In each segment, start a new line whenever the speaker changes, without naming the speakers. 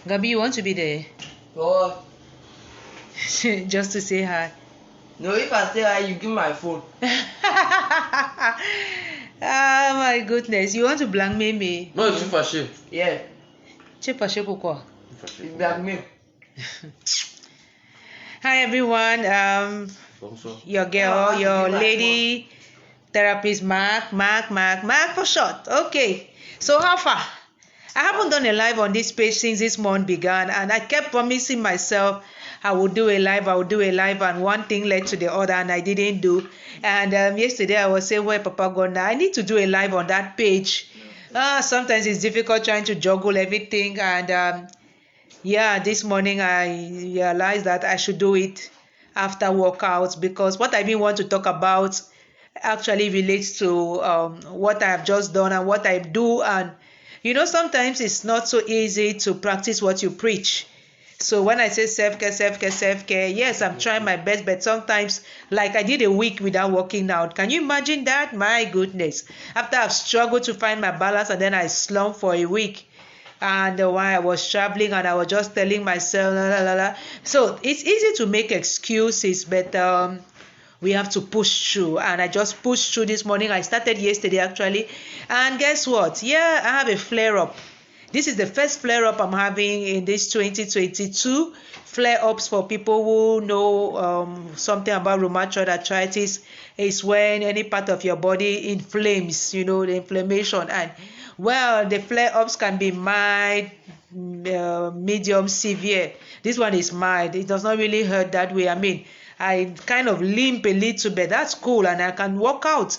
Gabi, you want to be there?
What?
Just to say hi.
No, if I say hi, you give my phone.
Ah, my goodness. You want to blackmail me?
Non, je suis fâché.
Yeah.
Tu es fâché pourquoi?
You blackmail.
Hi, everyone.
Bonsoir.
Your girl, your lady therapist, Mark for short. Okay. So how far? I haven't done a live on this page since this month began, and I kept promising myself I would do a live, and one thing led to the other, and I didn't do. And yesterday I was saying, where Papa gone now? I need to do a live on that page. Sometimes it's difficult trying to juggle everything, and yeah, this morning I realized that I should do it after workouts, because what I didn't want to talk about actually relates to what I have just done and what I do. And sometimes it's not so easy to practice what you preach. So when I say self-care, yes, I'm trying my best, but sometimes, like I did a week without working out. Can you imagine that? My goodness. After I've struggled to find my balance, and then I slumped for a week. And while I was traveling, and I was just telling myself, la, la, la, la. So it's easy to make excuses, but we have to push through. And I just pushed through this morning. I started yesterday actually, and guess what? Yeah, I have a flare-up. This is the first flare-up I'm having in this 2022. Flare-ups, for people who know something about rheumatoid arthritis, is when any part of your body inflames, the inflammation. And well, the flare-ups can be mild, medium, severe. This one is mild. It does not really hurt that way. I mean, I kind of limp a little bit. That's cool, and I can walk out.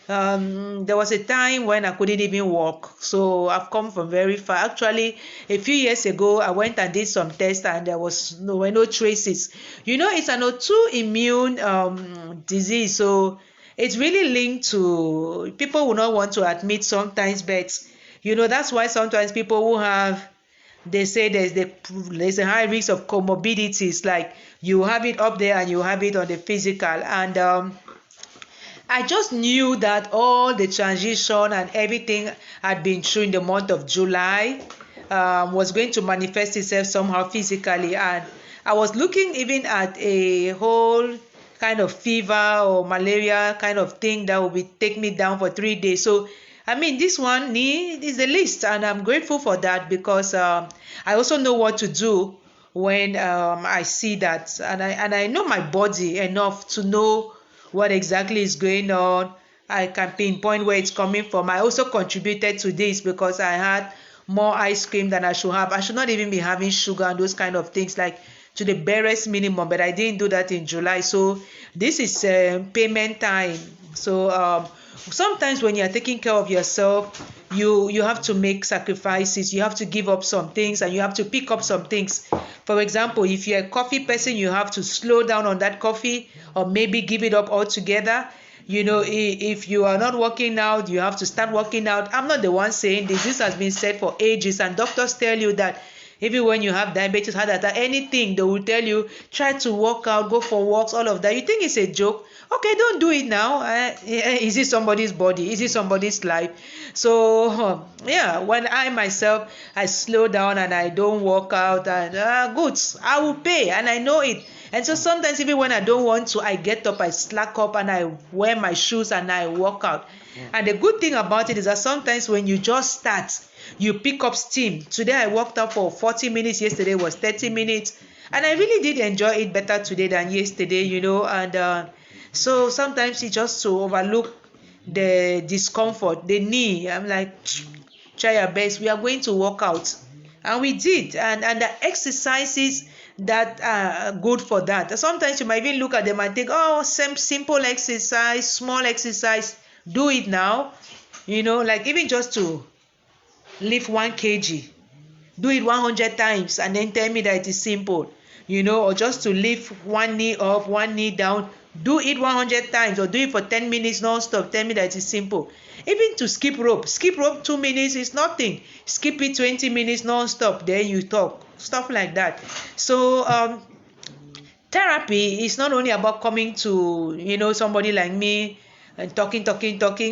There was a time when I couldn't even walk, so I've come from very far. Actually, a few years ago, I went and did some tests, and there were no traces. It's an autoimmune disease, so it's really linked to, people will not want to admit sometimes, but that's why sometimes people who have, they say there's a high risk of comorbidities, like you have it up there and you have it on the physical. And I just knew that all the transition and everything had been through in the month of July was going to manifest itself somehow physically. And I was looking even at a whole kind of fever or malaria kind of thing that would take me down for 3 days. So, I mean, this one is the least, and I'm grateful for that, because I also know what to do when I see that. And I know my body enough to know what exactly is going on. I can pinpoint where it's coming from. I also contributed to this because I had more ice cream than I should have. I should not even be having sugar and those kind of things, like to the barest minimum, but I didn't do that in July. So this is payment time. So sometimes when you're taking care of yourself, you have to make sacrifices. You have to give up some things, and you have to pick up some things. For example, if you're a coffee person, you have to slow down on that coffee, or maybe give it up altogether. If you are not working out, you have to start working out. I'm not the one saying this. This has been said for ages, and doctors tell you that even when you have diabetes, heart attack, anything, they will tell you, try to work out, go for walks, all of that. You think it's a joke? Okay, don't do it now. Is it somebody's body? Is it somebody's life? So yeah, when I myself, I slow down and I don't work out, and good, I will pay, and I know it. And so sometimes even when I don't want to, I get up, I slack up, and I wear my shoes and I walk out. And the good thing about it is that sometimes when you just start, you pick up steam. Today I walked out for 40 minutes. Yesterday was 30 minutes. And I really did enjoy it better today than yesterday, And so sometimes it's just to overlook the discomfort, the knee. I'm like, try your best. We are going to work out. And we did. And the exercises that are good for that. Sometimes you might even look at them and think, oh, some simple exercise, small exercise, do it now. Like even just to lift 1 kg, do it 100 times and then tell me that it is simple. Or just to lift one knee up, one knee down, do it 100 times, or do it for 10 minutes non-stop, tell me that it is simple. Even to skip rope 2 minutes is nothing. Skip it 20 minutes non-stop, then you talk, stuff like that. So therapy is not only about coming to somebody like me and talking.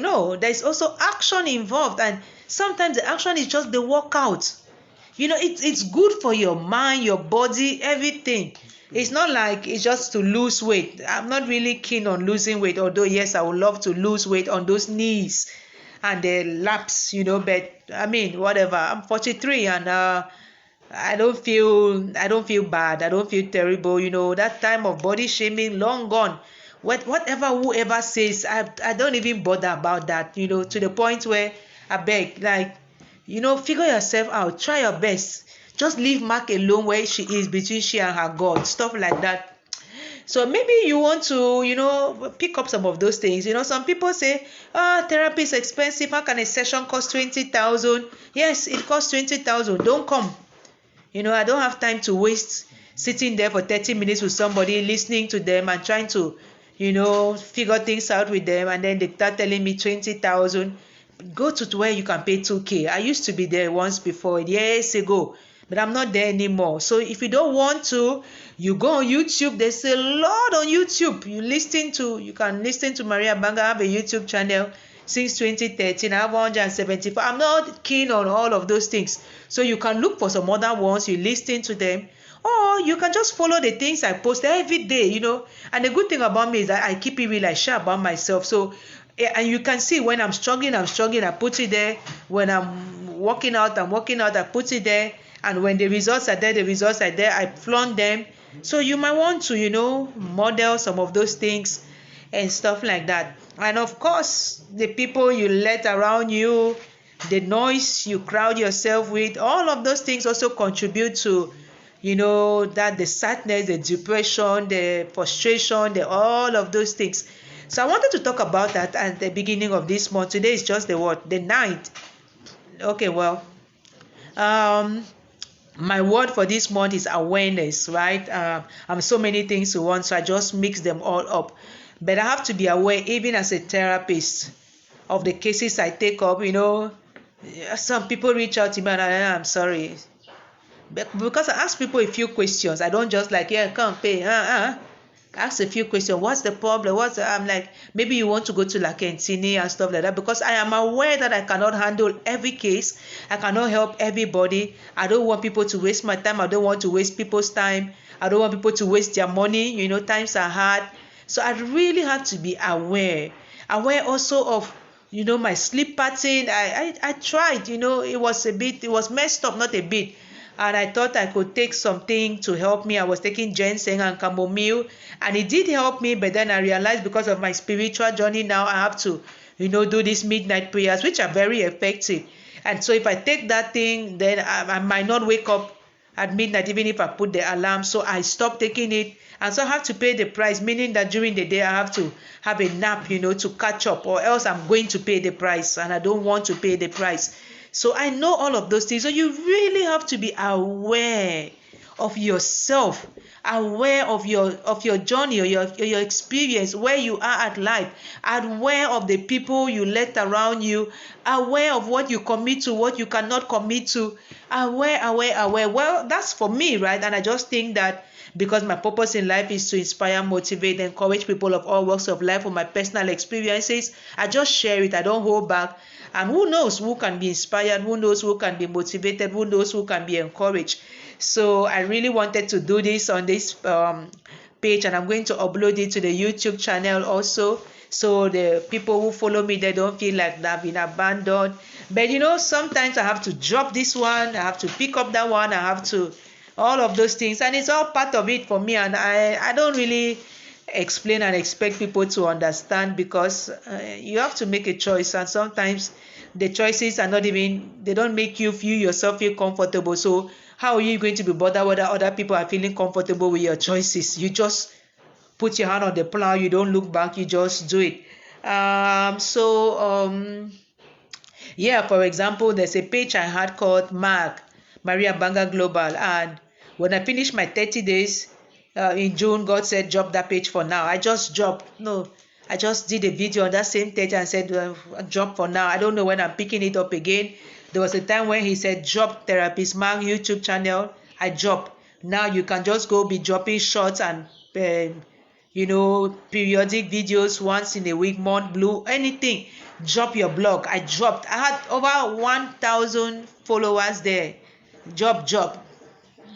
No, there's also action involved, and sometimes the action is just the workout. it's good for your mind, your body, everything. It's not like it's just to lose weight. I'm not really keen on losing weight, although yes, I would love to lose weight on those knees and the laps, but I mean, whatever. I'm 43 and I don't feel bad. I don't feel terrible. That time of body shaming long gone. Whatever whoever says, I don't even bother about that. To the point where I beg, like, figure yourself out. Try your best. Just leave Mark alone where she is, between she and her God. Stuff like that. So maybe you want to, pick up some of those things. Some people say, therapy is expensive. How can a session cost 20,000? Yes, it costs 20,000. Don't come. I don't have time to waste sitting there for 30 minutes with somebody, listening to them and trying to, figure things out with them. And then they start telling me 20,000. Go to where you can pay 2K. I used to be there once before, years ago, but I'm not there anymore. So if you don't want to, you go on YouTube. There's a lot on YouTube. You can listen to Maria Abanga. I have a YouTube channel since 2013. I have 174. I'm not keen on all of those things. So you can look for some other ones. You listen to them. Or you can just follow the things I post every day, And the good thing about me is that I keep it real. I share about myself. So, and you can see when I'm struggling, I put it there. When I'm working out, I put it there. And when the results are there, I flaunt them. So you might want to, model some of those things and stuff like that. And of course, the people you let around you, the noise you crowd yourself with, all of those things also contribute to, that the sadness, the depression, the frustration, all of those things. So I wanted to talk about that at the beginning of this month. Today is just the 9th. Okay, well, my word for this month is awareness, right? I'm so many things to want, so I just mix them all up. But I have to be aware, even as a therapist, of the cases I take up. Some people reach out to me and I'm sorry. Because I ask people a few questions. I don't just like, yeah, come pay. Ask a few questions. What's the problem? I'm like, maybe you want to go to La Cantini and stuff like that, because I am aware that I cannot handle every case. I cannot help everybody. I don't want people to waste my time. I don't want to waste people's time. I don't want people to waste their money. Times are hard. So I really have to be aware also of, my sleep pattern. I tried, it was messed up, not a bit. And I thought I could take something to help me. I was taking ginseng and chamomile, and it did help me. But then I realized, because of my spiritual journey now, I have to, do these midnight prayers, which are very effective. And so if I take that thing, then I might not wake up at midnight, even if I put the alarm. So I stopped taking it. And so I have to pay the price, meaning that during the day I have to have a nap, to catch up, or else I'm going to pay the price, and I don't want to pay the price. So I know all of those things. So you really have to be aware of yourself, aware of your journey, or your experience, where you are at life, aware of the people you let around you, aware of what you commit to, what you cannot commit to, aware. Well, that's for me, right? And I just think that because my purpose in life is to inspire, motivate, encourage people of all walks of life from my personal experiences, I just share it. I don't hold back. And who knows who can be inspired, who knows who can be motivated, who knows who can be encouraged. So I really wanted to do this on this page, and I'm going to upload it to the YouTube channel also, so the people who follow me, they don't feel like they've been abandoned. But sometimes I have to drop this one, I have to pick up that one, I have to, all of those things, and it's all part of it for me. And I don't really explain and expect people to understand, because you have to make a choice, and sometimes the choices are not even, they don't make you yourself feel comfortable. So how are you going to be bothered whether other people are feeling comfortable with your choices? You just put your hand on the plow, you don't look back, you just do it. Yeah, for example, there's a page I had called Maria Abanga Global, and when I finished my 30 days in June, God said, drop that page for now. I just dropped. No, I just did a video on that same page and said, drop for now. I don't know when I'm picking it up again. There was a time when he said, drop Therapist Mark YouTube channel. I dropped. Now you can just go be dropping shorts and, periodic videos once in a week, month, blue, anything. Drop your blog. I dropped. I had over 1,000 followers there. job,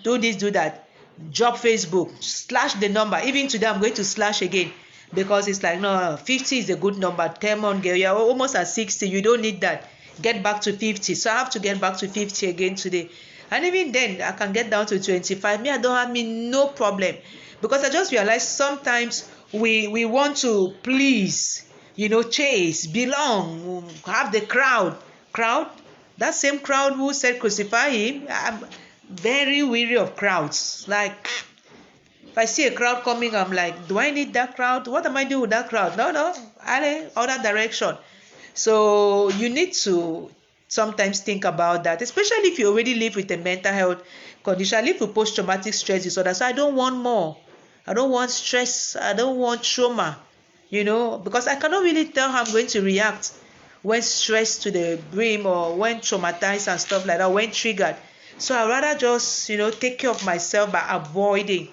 do this, do that, job Facebook, slash the number. Even today I'm going to slash again because it's like, no, 50 is a good number. Come on, girl, you're almost at 60. You don't need that. Get back to 50. So I have to get back to 50 again today. And even then, I can get down to 25. Me, I don't have no problem. Because I just realized sometimes we want to please, chase, belong, have the crowd. That same crowd who said crucify him. I'm very weary of crowds. Like, if I see a crowd coming, I'm like, do I need that crowd? What am I doing with that crowd? No, other direction. So you need to sometimes think about that, especially if you already live with a mental health condition. I live with post-traumatic stress disorder, so I don't want more. I don't want stress. I don't want trauma, because I cannot really tell how I'm going to react when stressed to the brim or when traumatized and stuff like that, when triggered. So I'd rather just, take care of myself by avoiding.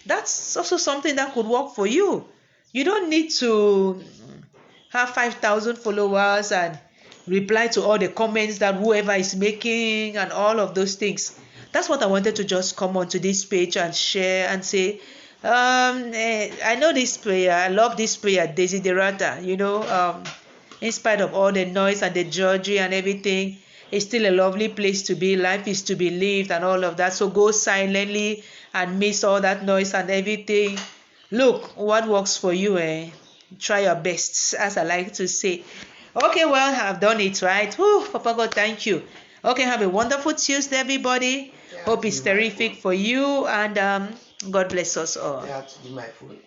That's also something that could work for you. You don't need to have 5,000 followers and reply to all the comments that whoever is making and all of those things. That's what I wanted to just come onto this page and share and say, I know this prayer. I love this prayer, Desiderata. In spite of all the noise and the drudgery and everything, it's still a lovely place to be. Life is to be lived and all of that. So go silently and miss all that noise and everything. Look what works for you. Try your best, as I like to say. Okay, well, I've done it, right? Whew, Papa God, thank you. Okay, have a wonderful Tuesday, everybody. Hope it's terrific for you, and God bless us all.
I have to do my phone.